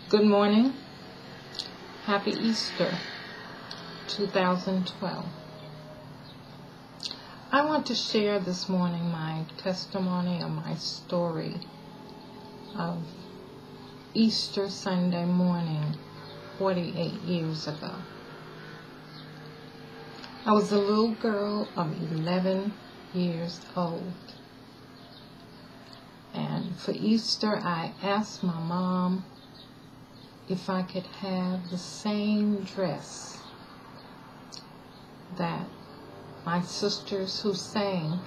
Good morning. Happy Easter 2012. I want to share this morning my testimony and my story of Easter Sunday morning 48 years ago. I was a little girl of 11 years old. And for Easter, I asked my mom if I could have the same dress that my sisters who sang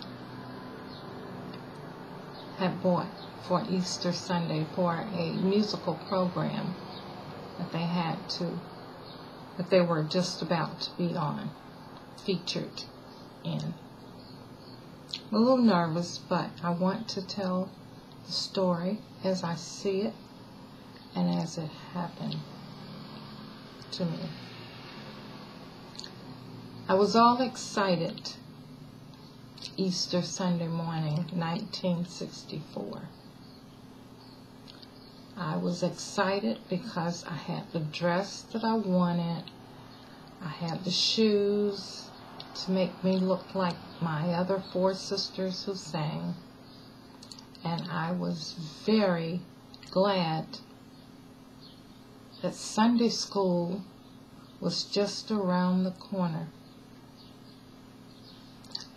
had bought for Easter Sunday for a musical program that they were just about to be featured in. I'm a little nervous, but I want to tell the story as I see it and as it happened to me. I was all excited Easter Sunday morning, 1964. I was excited because I had the dress that I wanted. I had the shoes to make me look like my other four sisters who sang. And I was very glad that Sunday school was just around the corner.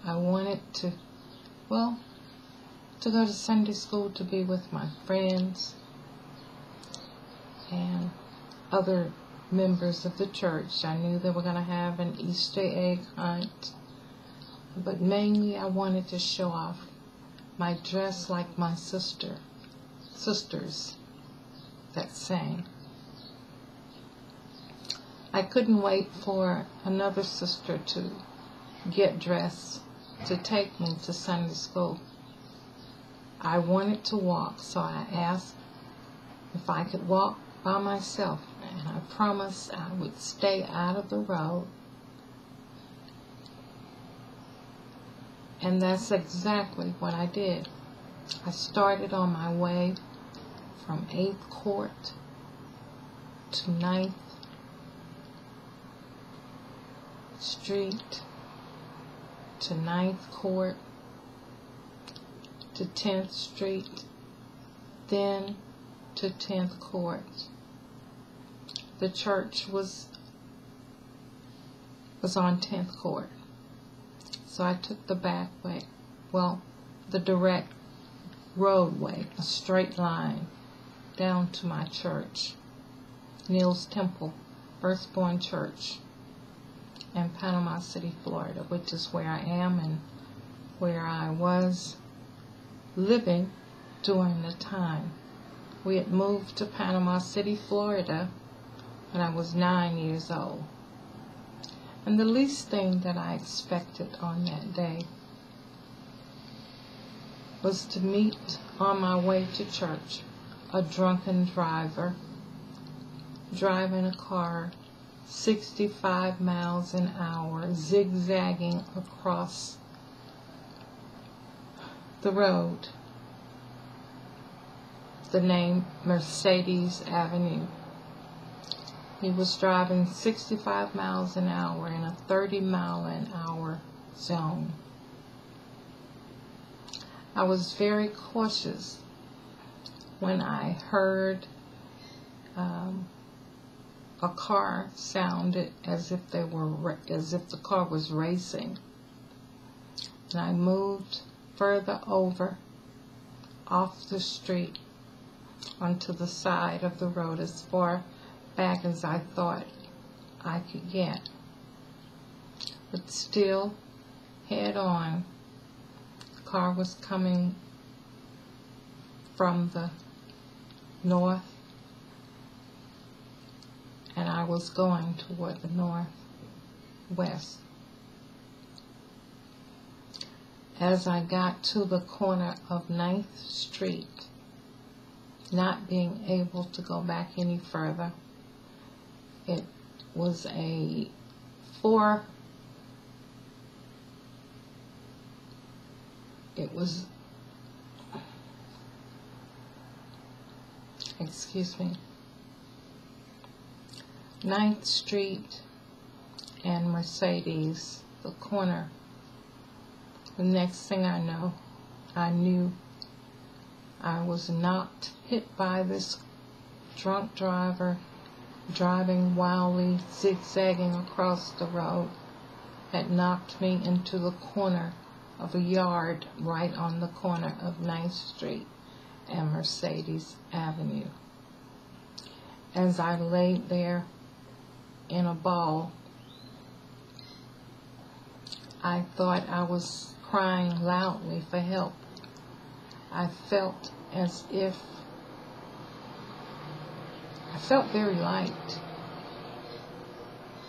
I wanted to go to Sunday school to be with my friends and other members of the church. I knew they were going to have an Easter egg hunt, but mainly I wanted to show off my dress like my sisters that sang. I couldn't wait for another sister to get dressed to take me to Sunday school. I wanted to walk, so I asked if I could walk by myself, and I promised I would stay out of the road. And that's exactly what I did. I started on my way from 8th Court to 9th Street to 9th Court to 10th Street, then to 10th Court. The church was on 10th Court. So I took the back way, the direct roadway, a straight line, down to my church, Neil's Temple, Firstborn Church, in Panama City, Florida, which is where I am and where I was living during the time. We had moved to Panama City, Florida, when I was 9 years old. And the least thing that I expected on that day was to meet on my way to church a drunken driver driving a car 65 miles an hour, zigzagging across the road, the name Mercedes Avenue. He was driving 65 miles an hour in a 30-mile-an-hour zone. I was very cautious when I heard a car sounded as if the car was racing. And I moved further over off the street onto the side of the road as far back as I thought I could get, but still head on. The car was coming from the north, and I was going toward the northwest. As I got to the corner of 9th Street, not being able to go back any further, it was a 9th Street and Mercedes, the corner. The next thing I knew I was knocked, hit by this drunk driver driving wildly, zigzagging across the road, had knocked me into the corner of a yard right on the corner of 9th Street and Mercedes Avenue. As I laid there in a ball, I thought I was crying loudly for help. I felt as if I felt very light,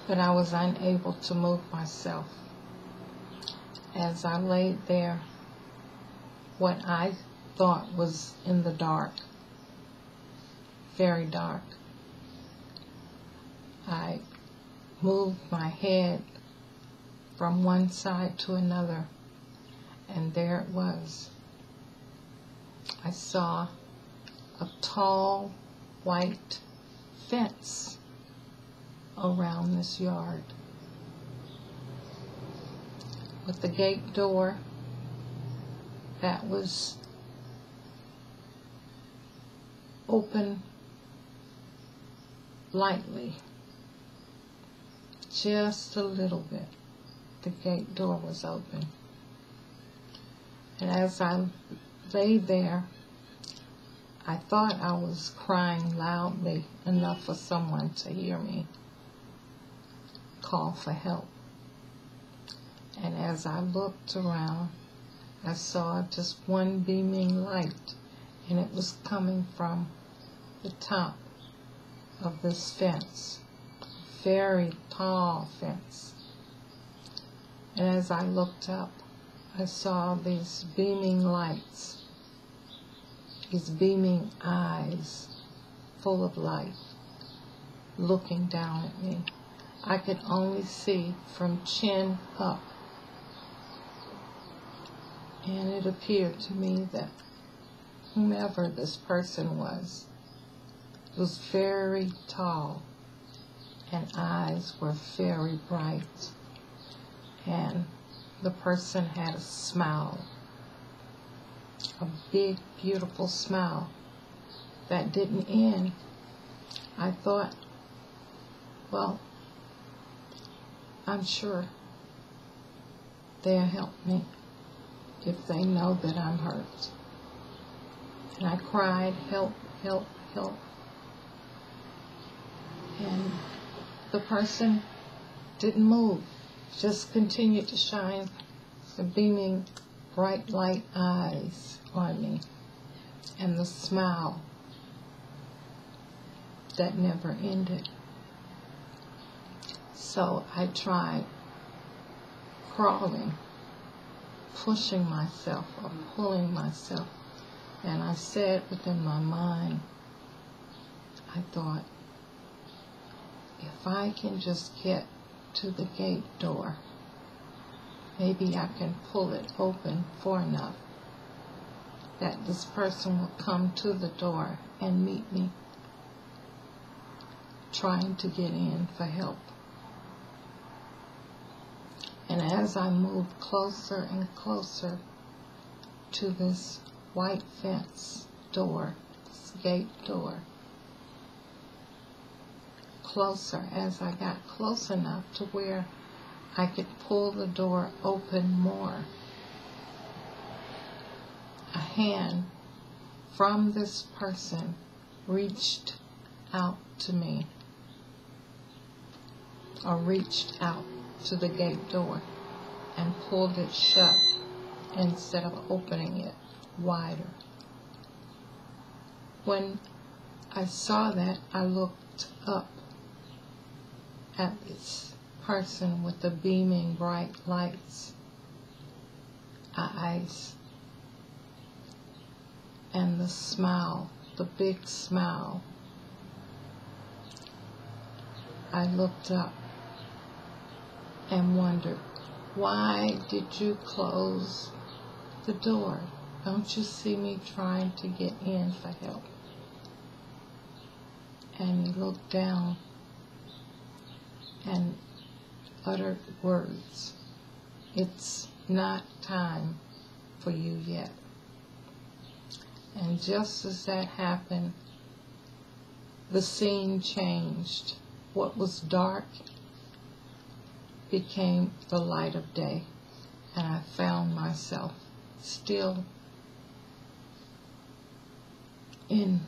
but I was unable to move myself. As I laid there, what I thought was in the dark, very dark, I moved my head from one side to another, and there it was. I saw a tall white fence around this yard with the gate door that was open lightly, just a little bit. The gate door was open, and as I lay there, I thought I was crying loudly enough for someone to hear me call for help. And as I looked around, I saw just one beaming light, and it was coming from the top of this fence, very tall fence. And as I looked up, I saw these beaming lights, these beaming eyes full of light looking down at me. I could only see from chin up, and it appeared to me that whomever this person was very tall, and eyes were very bright, and the person had a smile, a big, beautiful smile that didn't end. I thought, well, I'm sure they'll help me if they know that I'm hurt. And I cried, help, help, help. And the person didn't move, just continued to shine the beaming bright light eyes on me, and the smile that never ended. So I tried crawling, pushing myself or pulling myself, and I said within my mind, I thought, if I can just get to the gate door, maybe I can pull it open far enough that this person will come to the door and meet me, trying to get in for help. And as I moved closer and closer to this white fence door, this gate door, closer, as I got close enough to where I could pull the door open more, a hand from this person reached out to me, or reached out to the gate door and pulled it shut instead of opening it wider. When I saw that, I looked up at this person with the beaming bright lights eyes and the smile, the big smile. I looked up and wondered, why did you close the door? Don't you see me trying to get in for help? And he looked down and uttered words, "It's not time for you yet." And just as that happened, the scene changed. What was dark became the light of day, and I found myself still in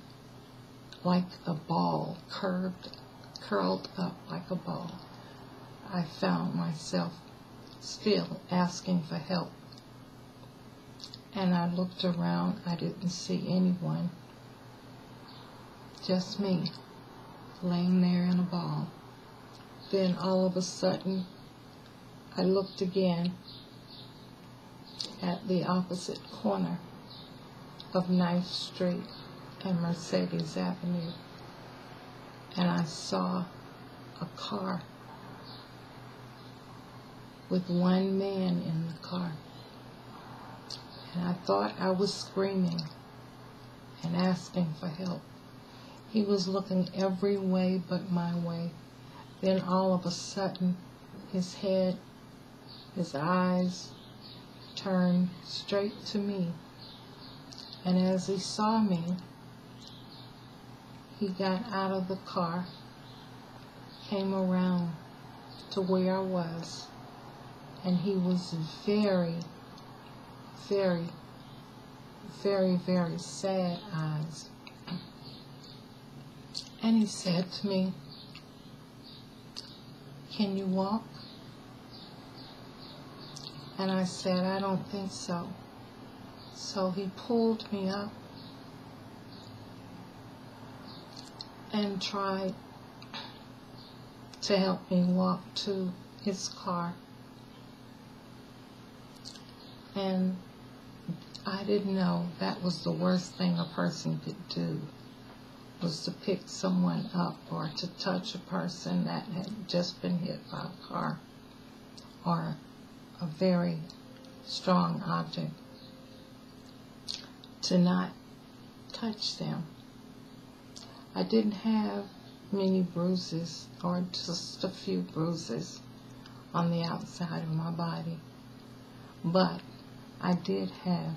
like a ball, curled up like a ball. I found myself still asking for help. And I looked around, I didn't see anyone, just me, laying there in a ball. Then all of a sudden, I looked again at the opposite corner of 9th Street and Mercedes Avenue, and I saw a car with one man in the car. And I thought I was screaming and asking for help. He was looking every way but my way. Then all of a sudden, his head, his eyes turned straight to me. And as he saw me, he got out of the car, came around to where I was, and he was very, very, very, very sad eyes. And he said to me, "Can you walk?" And I said, "I don't think so." So he pulled me up and tried to help me walk to his car. And I didn't know that was the worst thing a person could do, was to pick someone up or to touch a person that had just been hit by a car or a very strong object, to not touch them. I didn't have many bruises, or just a few bruises on the outside of my body, but I did have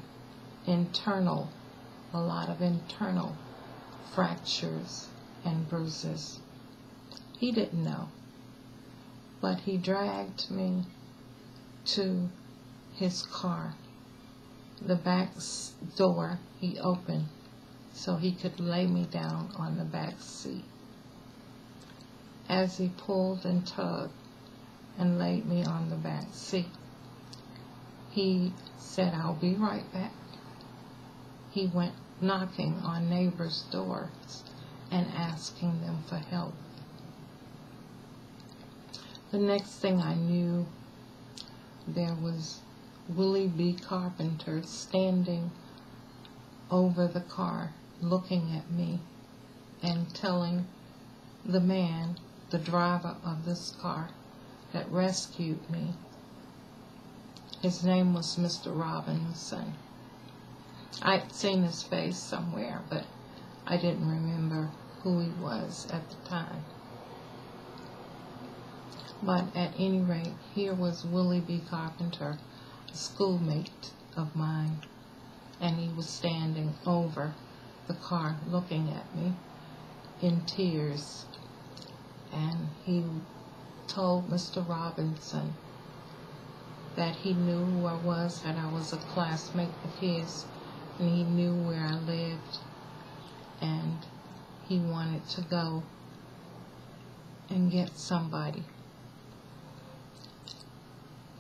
a lot of internal fractures and bruises. He didn't know, but he dragged me to his car. The back door he opened so he could lay me down on the back seat. As he pulled and tugged and laid me on the back seat, he said, "I'll be right back." He went knocking on neighbors' doors and asking them for help. The next thing I knew, there was Willie B. Carpenter standing over the car, looking at me and telling the man, the driver of this car that rescued me, his name was Mr. Robinson. I'd seen his face somewhere, but I didn't remember who he was at the time. But at any rate, here was Willie B. Carpenter, a schoolmate of mine, and he was standing over the car looking at me in tears. And he told Mr. Robinson that he knew who I was, that I was a classmate of his, and he knew where I lived, and he wanted to go and get somebody.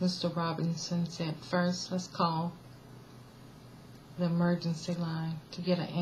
Mr. Robinson said, "First, let's call the emergency line to get an ambulance."